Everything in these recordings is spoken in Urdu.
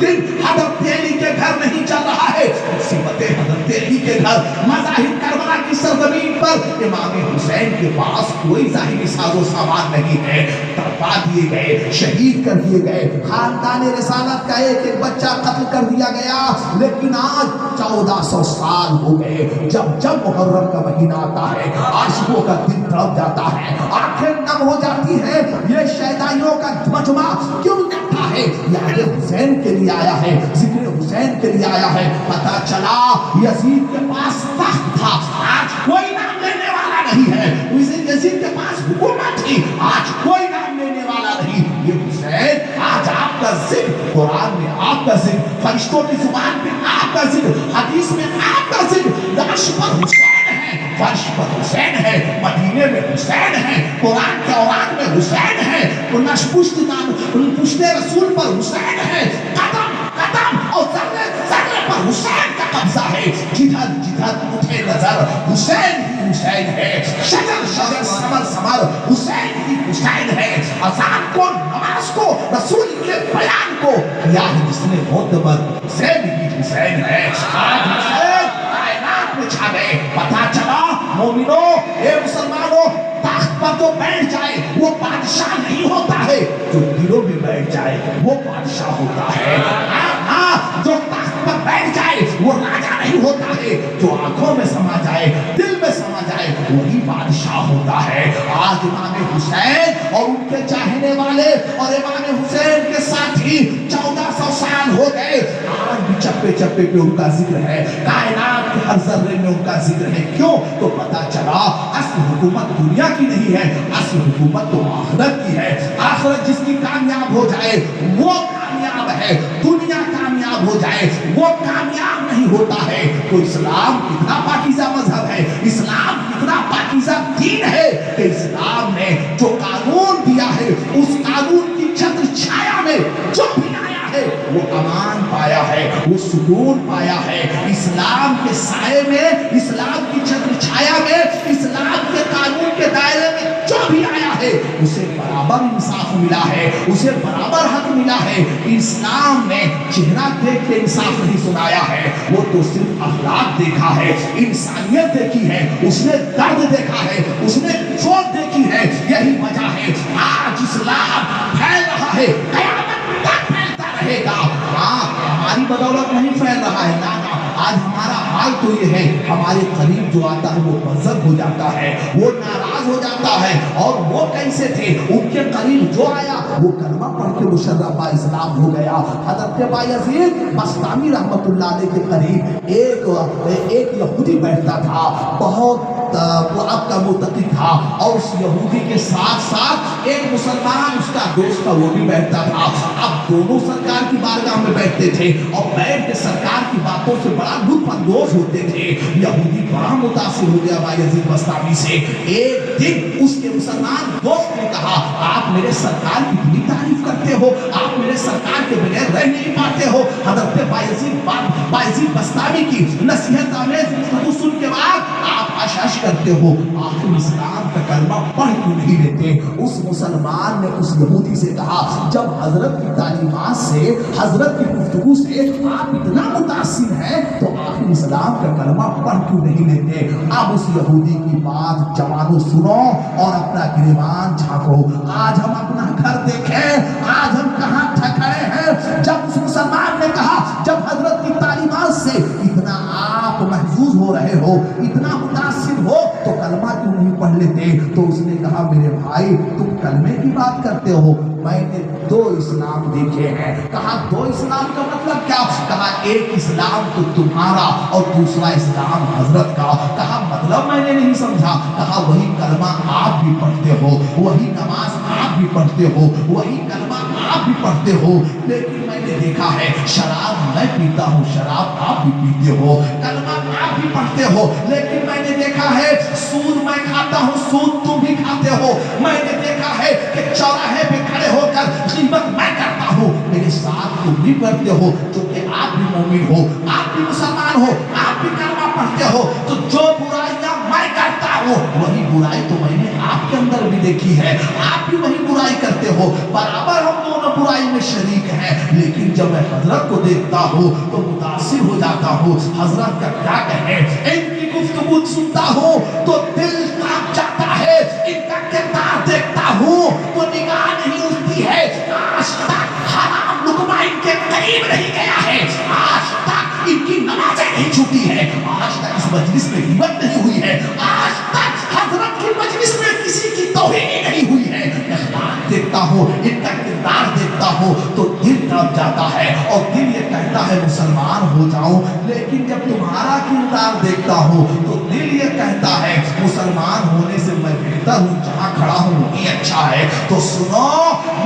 دن حضرت علی کے گھر نہیں چل رہا ہے، مصیبت حضرت علی کے گھر مظاہر کربلا کی سرزمین پر امام حسین کے پاس کوئی ظاہری ساز و سامان نہیں ہے، تڑپا دیے گئے، شہید کر دیے گئے، خاندان رسالت کا ایک ایک بچہ قتل کر دیا گیا، لیکن آج 1400 سال ہو گئے، جب محرم کا مہینہ آتا ہے عاشقوں کا دل تڑپ جاتا ہے، آنکھیں نم ہو جاتی ہیں، یہ شیدائیوں کا مجمع کیوں اکٹھا ہے؟ یاد حسین کے لیے آیا ہے، ذکر حسین کے لیے آیا ہے۔ پتہ چلا یزید کے پاس تخت تھا، آج کوئی نام لینے والا نہیں ہے، یزید کے پاس حکومت تھی، آج کوئی نام لینے والا نہیں۔ یہ حسین آج آپ کا ذکر، قرآن میں آپ کا ذکر، فرشتوں کی زبان میں آپ کا ذکر، حدیث میں آپ کا ذکر، عرش پر حسین ہے، فرش پر حسین ہے، مدینے میں حسین ہے، قرآن کے اوراق میں حسین ہے، پشت رسول پر حسین ہے، قدم قدم اور ذرے ذرے پر حسین کا قبضہ ہے، جدھر جدھر اٹھے نظر حسین ہی حسین ہے، شجر شجر ثمر ثمر حسین ہی حسین ہے، اذان کو نماز کو رسول کے بیان کو کیا ہے جس نے معتبر حسین ہی حسین ہے۔ آج حسین کائنات میں چھا گئے، پتہ چلا مومنوں، اے مسلمانوں، تخت پر جو بیٹھ جائے وہ بادشاہ نہیں ہوتا ہے، جو دلوں میں بیٹھ جائے وہ بادشاہ ہوتا ہے۔ جو تخت پر بیٹھ جائے وہ راجہ نہیں ہوتا ہے، جو آنکھوں میں سما جائے دل میں سما جائے وہی بادشاہ ہوتا ہے۔ آج امام حسین اور ان کے چاہنے والے اور امام حسین کے ساتھی 1400 سال ہو گئے، آج بھی چپے چپے پہ ان کا ذکر ہے، کائنات کے ہر ذرے میں ان کا ذکر ہے۔ کیوں؟ تو پتہ چلا اصل حکومت دنیا کی نہیں ہے، اصل حکومت تو آخرت کی ہے۔ آخرت جس کی کامیاب ہو جائے وہ کامیاب ہے، دنیا کامیاب ہو جائے وہ کامیاب نہیں ہوتا ہے۔ تو اسلام کتنا پاکیزہ مذہب ہے، اسلام کتنا پاکیزہ دین ہے کہ اسلام نے جو قانون دیا ہے اس قانون کی چھتر چھایا میں جو بھی آیا ہے وہ امان پایا ہے، وہ سکون پایا ہے۔ اسلام کے سائے میں، اسلام کی چھتر چھایا میں، اسلام کے قانون کے دائرے میں جو بھی آیا ہے اسے برابر انصاف ملا ہے، اسے برابر حق ملا ہے۔ اسلام نے چہرہ دیکھ کے انصاف نہیں سنایا ہے، وہ تو صرف اخلاق دیکھا ہے، انسانیت دیکھی ہے، اس نے درد دیکھا ہے، اس نے چوٹ دیکھی ہے۔ یہی وجہ ہے آج اسلام پھیل رہا ہے، قیامت تک پھیلتا رہے گا۔ ہاں، ہماری بدولت نہیں پھیل رہا ہے، نا آج ہمارا حال تو یہ ہے، ہمارے قریب جو آتا ہے وہ مذہب ہو جاتا ہے، وہ ناراض ہو جاتا ہے۔ اور وہ کیسے تھے؟ ان کے قریب جو آیا وہ کلمہ پڑھ کے مشرف با اسلام ہو گیا۔ حضرت بایزید بسطامی رحمت اللہ علیہ کے قریب ایک یہودی بیٹھتا تھا، بہت آپ کا متقی تھا، اور اس یہودی کے ساتھ ساتھ ایک مسلمان اس کا دوست تھا وہ بھی بیٹھتا تھا۔ اب دونوں سرکار کی بارگاہ میں بیٹھتے تھے اور بیٹھ کے سرکار کی باتوں سے بڑا لطف اندوز ہوتے تھے۔ یہودی بڑا متاثر ہو گیا بایزید بسطامی سے۔ ایک دن اس کے مسلمان دوست نے کہا، آپ میرے سرکار کی اتنی تعریف کرتے ہو، آپ میرے سرکار کے بغیر رہ نہیں پاتے ہو۔ حضرت بایزید بسطامی کی نصیحت آمیز گفتگو سن کے بعد آپ اشش کرتے ہو، آخر اسلام کا کلمہ پڑھ کیوں نہیں لیتے؟ اس مسلمان نے اس یہودی سے کہا، جب حضرت کی تعلیمات سے، حضرت کی گفتگو سے آپ اتنا متاثر ہیں تو آخر اسلام کا کلمہ پڑھ کیوں نہیں لیتے؟ اب اس یہودی کی بات جوانو سنو اور اپنا گریبان جھانکو۔ آج ہم اپنا گھر دیکھیں، آج ہم کہاں ٹھکرے ہیں؟ جب اس مسلمان نے کہا، جب حضرت کی تعلیمات سے اتنا آپ محظوظ ہو رہے ہو، اتنا متاثر ہو تو کلمہ کیوں نہیں پڑھ لیتے؟ تو اس نے کہا، میرے بھائی تم کلمے کی بات کرتے ہو، میں نے دو اسلام دیکھے ہیں۔ کہا دو اسلام کا مطلب کیا؟ کہا ایک اسلام تو تمہارا اور دوسرا اسلام حضرت کا۔ کہا مطلب میں نے نہیں سمجھا۔ کہا وہی کلمہ آپ بھی پڑھتے ہو، وہی نماز آپ بھی پڑھتے ہو، وہی کلمہ آپ بھی پڑھتے ہو، لیکن میں نے دیکھا ہے شراب میں پیتا ہوں، شراب آپ بھی پیتے ہو، کلمہ آپ بھی پڑھتے ہو، لیکن میں نے دیکھا ہے سود میں کھاتا ہوں، سود تم بھی کھاتے ہو، میں نے دیکھا ہے کہ چوراہے پہ کھڑے ہو کر غیبت میں کرتا ہوں، میرے ساتھ تم بھی کرتے ہو، چونکہ آپ بھی مومن ہو، آپ بھی مسلمان ہو، آپ بھی کلمہ پڑھتے ہو، تو جو برائیاں میں کرتا ہوں ہوں وہی برائی تو میں نے آپ کے اندر بھی دیکھی ہے، آپ بھی وہی برائی کرتے ہو، برابر ہم دونوں برائی میں شریک ہیں۔ لیکن جب میں حضرت کو دیکھتا ہوں تو متاثر ہو جاتا ہوں، حضرت کا کیا کہیں، ان کی گفتگو سنتا ہوں تو دل کانپ جاتا ہے، ان کا کردار دیکھتا ہوں تو نگاہ نہیں اٹھتی ہے۔ آج تک حرام لقمہ ان کے قریب نہیں گیا ہے، آج تک ان کی نمازیں نہیں چھوٹی ہے، آج تک اس مجلس میں غیبت نہیں ہوئی ہے، آج تک حضرت کی مجلس میں کسی کی توہین نہیں ہوئی ہے۔ اخلاق دیکھتا ہوں، ان کا کردار دیکھتا ہوں تو دل کانپ جاتا ہے اور دل یہ کہتا ہے مسلمان ہو جاؤں، لیکن جب تمہارا کردار دیکھتا ہوں تو دل یہ کہتا ہے مسلمان ہونے سے میں بہتر ہوں، جہاں کھڑا ہوں وہی اچھا ہے۔ تو سنو،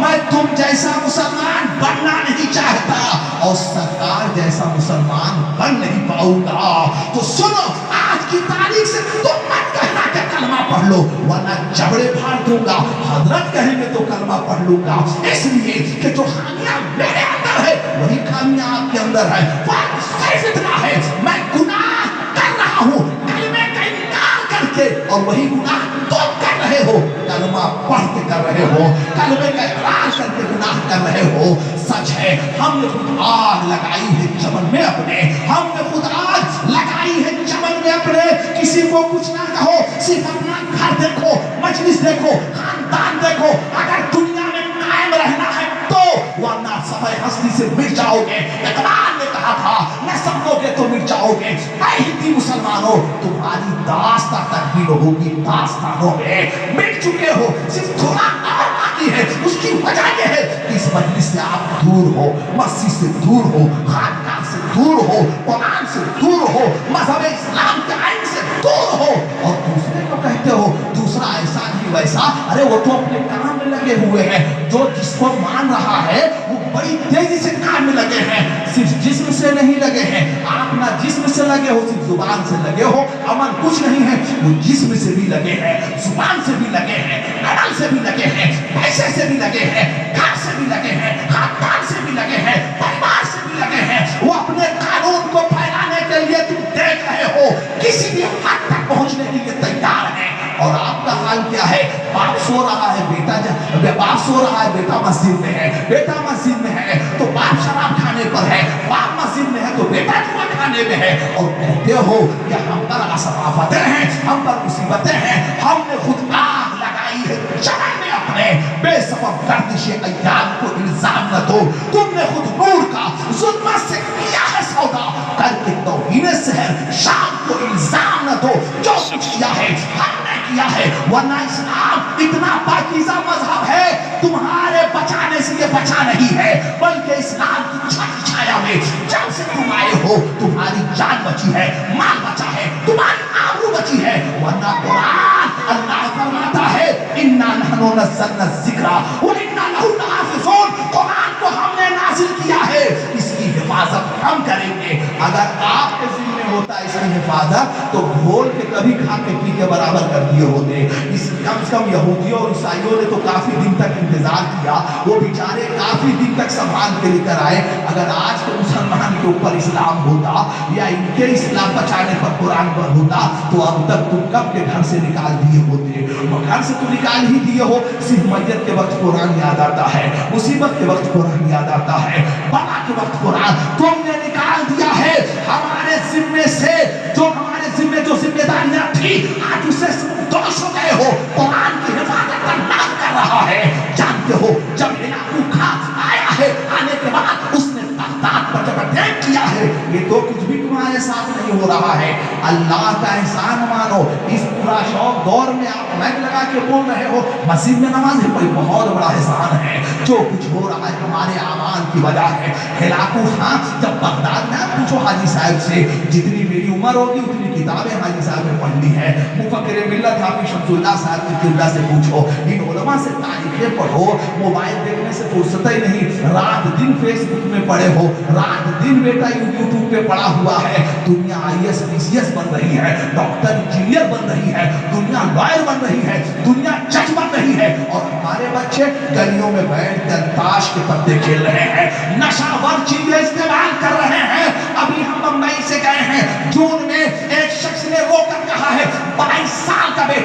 میں تم جیسا مسلمان بننا نہیں چاہتا اور سرکار جیسا مسلمان بن نہیں پاؤں گا۔ تو سنو، آج کی تاریخ سے تم مت کہنا کہ کلمہ پڑھ لو ورنہ جبڑے پھاڑ دوں گا، حضرت کہیں گے تو کلمہ پڑھ لوں گا، اس لیے کہ جو خامیاں میرے اندر ہے وہی خامیاں آپ کے اندر ہے۔ فرق صرف اتنا ہے، میں گناہ کر رہا ہوں کلمے کا انکار کر کے، اور وہی گناہ تم کر رہے ہو کلمہ پڑھ کے کر رہے ہو، کلمے کا اقرار کر کے گناہ کر رہے ہو۔ سچ ہے، ہم نے خود آگ لگائی ہے چمن میں اپنے، ہم نے خود آگ لگائی ہے چمن میں اپنے، کسی کو کچھ نہ کہو، صرف اپنا گھر دیکھو، مجلس دیکھو، خاندان دیکھو، اگر دنیا میں قائم رہنا ہے تو، ورنہ صفحہ ہستی سے مٹ جاؤ گے۔ اقبال نے کہا تھا نہ سمجھو گے تو مٹ جاؤ گے۔ اے ہندی مسلمانوں، تمہاری داستان تکمیل ہوگی، داستانوں میں مٹ چکے ہو، صرف تھوڑا اور باقی ہے۔ اس کی وجہ یہ ہے کہ اس مجلس سے آپ دور ہو، مسجد سے دور ہو، خانقاہ سے دور ہو، قرآن سے دور ہو، مذہب اسلام کے آئین سے دور ہو، اور دوسرے کو کہتے ہو دوسرا ایسا نہیں ویسا۔ ارے وہ تو اپنے کام میں لگے ہوئے ہیں، جو جس کو مان رہا ہے وہ بڑی تیزی سے کام میں لگے ہیں، صرف جسم سے نہیں لگے ہیں۔ آپ نہ جسم سے لگے ہو، صرف زبان سے لگے ہو، عمل کچھ نہیں ہے۔ وہ جسم سے بھی لگے ہیں، زبان سے بھی لگے ہیں، عمل سے بھی لگے ہیں، پیسے سے بھی لگے ہیں، گھر سے بھی لگے ہیں، خاندان سے بھی لگے ہیں، پریوار سے بھی لگے ہیں۔ وہ اپنے قانون کو پھیلانے کے لیے تم دیکھ رہے ہو کسی بھی حد تک پہنچنے کے لیے تیار ہیں۔ اور آپ کا حال کیا ہے؟ باپ سو رہا ہے، باپ سو رہا ہے، بیٹا مسجد میں ہے، بیٹا مسجد میں ہے تو باپ شراب کھانے پر ہے، باپ مسجد میں ہے تو بیٹا جوا کھانے میں ہے، اور کہتے ہو کہ ہم پر آفتیں ہیں، ہم پر مصیبتیں ہیں، ہم نے خود آگ لگائی ہے چمن میں اپنے۔ بے سبب گردش ایام کو الزام نہ دو، تم نے خود نور کا ظلمت سے کیا ہے سودا، کر کے توہین سحر شام کو الزام نہ دو، جو کچھ کیا ہے ہم نے کیا ہے، ورنہ اسلام اتنا پاکیزہ مذہب ہے، تمہارے بچانے سے یہ بچا نہیں ہے، بلکہ اسلام کی چھایا چھایا میں جب سے تم آئے ہو تمہاری جان بچی ہے، مال بچا ہے، تمہاری آبرو بچی ہے، ورنہ قرآن اللہ فرماتا ہے اِنَّا نَحْنُ نَزَّلْنَا الذِّكْرَ وَإِنَّا لَهُ لَحَافِظُونَ، قرآن کو ہم نے نازل کیا ہے، اس کی حفاظت ہم کریں گے۔ اگر آپ کے ذمہ ہوتا اس کی حفاظت تو گھول کے کبھی کھا کے پی کے برابر کر دیے ہوتے۔ اس کم سے کم یہودیوں اور عیسائیوں نے تو کافی دن تک انتظار کیا، وہ بیچارے کافی دن تک سنبھال کے لے کر آئے۔ اگر آج کے مسلمان کے اوپر اسلام ہوتا یا ان کے اسلام بچانے پر قرآن پر ہوتا تو اب تک تم کب کے گھر سے نکال دیے ہوتے، اور گھر سے تو نکال ہی دیے ہو، صرف میت کے وقت قرآن یاد آتا ہے، مصیبت کے وقت قرآن یاد آتا ہے، بلا کے وقت قرآن تم نے نکال دیا ہے ہمارے ذمے سے۔ جو ہمارے ذمے جو ذمہ داریاں تھی آج اسے دوش ہو گئے ہو، قرآن کی حفاظت اللہ کر رہا ہے۔ جانتے ہو جب ہلاکو کھا آیا ہے، آنے کے بعد اس نے بغداد پر جب اٹیک کیا ہے، یہ تو کچھ بھی تمہارے ساتھ نہیں ہو رہا ہے، اللہ کا احسان مانو۔ اس پورا شوق دور میں آپ مائک لگا کے بول رہے ہو مسجد میں نماز ہے، کوئی بہت بڑا احسان ہے۔ جو کچھ ہو رہا ہے ہمارے اعمال کی وجہ ہے۔ ہلاکو خان جب بغداد میں، آپ پوچھو حاجی صاحب سے، جتنی میری عمر ہوگی اتنی کتابیں حاجی صاحب نے پڑھ لی ہے، مفکر ملت حافظ شمس اللہ صاحب کی قبلہ سے پوچھو، ان علماء سے تاریخیں پڑھو، موبائل دیکھنے سے فرصت ہی نہیں، رات دن فیس بک میں پڑے ہو، رات دن بیٹا یوٹیوب پہ پڑا ہوا ہے۔ دنیا IAS PCS بن رہی ہے، ڈاکٹر انجینئر بن رہی ہے، دنیا لائر بن رہی ہے، دنیا جج بن رہی ہے، اور ہمارے بچے گلیوں میں بیٹھ کر تاش کے پتے کھیل رہے ہیں، نشاور چیزیں استعمال کر رہے ہیں۔ ابھی ہم بمبئی سے گئے ہیں، جون میں ایک شخص نے رو کر کہا ہے 22 سال کا بیٹا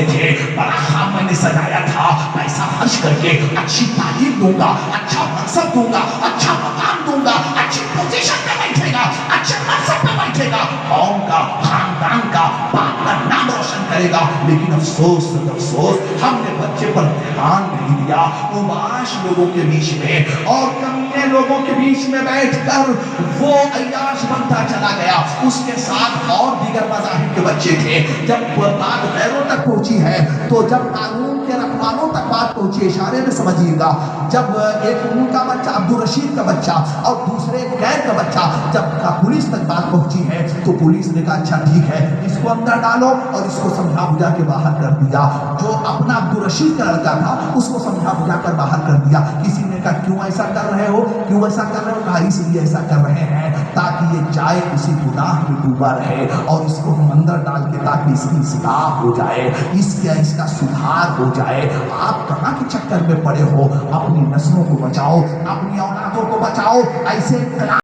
سوچتے تھے بڑا خواب میں نے سجایا تھا، پیسہ خرچ کر کے اچھی تعلیم دوں گا، اچھا منصب دوں گا، اچھا مقام دوں گا، اچھی پوزیشن پہ بیٹھے گا، اچھے منصب پہ بیٹھے گا، قوم کا، خاندان کا، باپ کا نام روشن کرے گا۔ لیکن افسوس ہم نے بچے پر دھیان نہیں دیا، اوباش لوگوں کے بیچ میں اور کمینے لوگوں کے بیچ میں بیٹھ کر وہ عیاش بنتا چلا گیا۔ اس کے ساتھ اور دیگر مذاہب کے بچے تھے۔ جب بات غیروں تک پہنچی ہے تو جب قانون کے رکھوالوں تک بات پہنچی، اشارے میں سمجھیے گا، جب ایک ان کا بچہ عبدالرشید کا بچہ اور دوسرے غیر کا بچہ جب پولیس تک بات پہنچی ہے تو پولیس نے کہا اچھا ٹھیک ہے، اس کو اندر ڈالو اور اس کو سمجھا بجھا کے باہر کر دیا۔ جو اپنا عبدالرشید کا لڑکا تھا اس کو سمجھا بجھا کر باہر کر دیا۔ کسی نے کہا کیوں ایسا کر رہے ہو، کیوں ایسا کر رہے ہو؟ کہا اس لیے ایسا کر رہے ہیں تاکہ یہ جائے اسی گناہ میں ڈوبا رہے اور اس کو ہم اندر ڈال کے تاکہ اس کی اصلاح ہو جائے، اس کا سدھار ہو جائے۔ آپ کہاں کے چکر میں پڑے ہو؟ اپنی نسلوں کو بچاؤ، اپنی اولادوں کو بچاؤ۔ ایسے